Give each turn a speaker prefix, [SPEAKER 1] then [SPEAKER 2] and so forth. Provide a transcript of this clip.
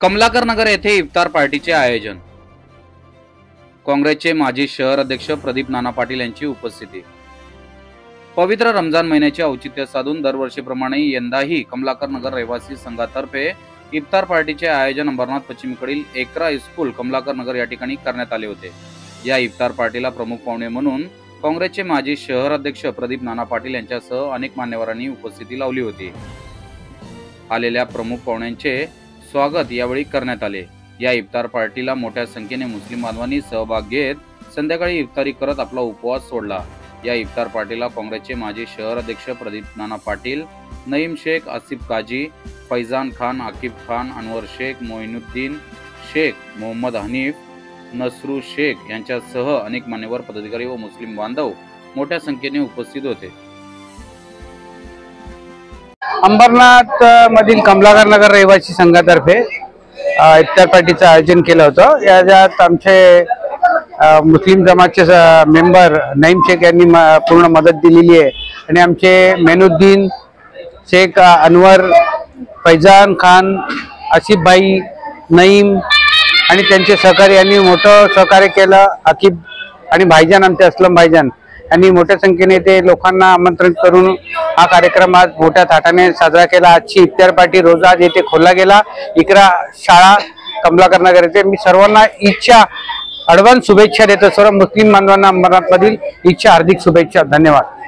[SPEAKER 1] कमलाकर नगर येथे इफ्तार पार्टीचे आयोजन। काँग्रेसचे माजी शहर अध्यक्ष प्रदीप नाना पाटील यांची उपस्थिती। पवित्र रमजान महिन्याचे औचित्य साधून दरवर्षीप्रमाणे यंदाही कमलाकर नगर रहिवासी संघातर्फे इफ्तार पार्टीचे आयोजन अंबरनाथ पश्चिमेकडील एकरा स्कूल कमलाकर नगर या ठिकाणी करण्यात आले होते। या इफ्तार पार्टीला प्रमुख पाहुणे म्हणून काँग्रेसचे माजी शहर अध्यक्ष प्रदीप नाना पाटील यांच्यासह अनेक मान्यवरांनी उपस्थिती लावली होती। आलेल्या प्रमुख पाहुण्यांचे स्वागत यावेळी करण्यात आले। या इफ्तार पार्टीला मोठ्या संख्येने मुस्लिम बांधवांनी सहभाग घेत संध्याकाळी इफ्तारी करत आपला उपवास सोडला। या इफ्तार पार्टीला काँग्रेसचे माजी शहर अध्यक्ष प्रदीप नाना पाटील, नईम शेख, आसिफ काजी, फैजान खान, आकिब खान, अनवर शेख, मोइनुद्दीन शेख, मोहम्मद हनीफ, नसरू शेख यांच्यासह अनेक मान्यवर पदाधिकारी व मुस्लिम बांधव मोठ्या संख्येने उपस्थित होते।
[SPEAKER 2] अंबरनाथ मधील कमलाकर नगर रहिवासी संघातर्फे इफ्तार पार्टीचं आयोजन केलं होतं। याच्यात आमचे मुस्लिम जमातचे मेंबर नईम शेख यांनी पूर्ण मदत दिलेली आहे आणि आमचे मेनुद्दीन शेख, अनवर, फैजान खान, आसिफ भाई, नईम आणि त्यांचे सहकारी यांनी मोठं सहकार्य केलं। आकिब आणि भाईजान, आमचे असलम भाईजान यांनी मोठ्या संख्येने ते लोकांना आमंत्रित करून हा कार्यक्रम आज मोठ्या थाटाने साजरा केला। आजची इफ्तार पार्टी रोज आज येथे खोलला गेला, इकरा शाळा कमलाकर नगर येथे। मी सर्वांना ईदच्या ॲडव्हान्स शुभेच्छा देतो। सर्व मुस्लिम बांधवांना अंबरनाथ मधील ईदच्या हार्दिक शुभेच्छा। धन्यवाद।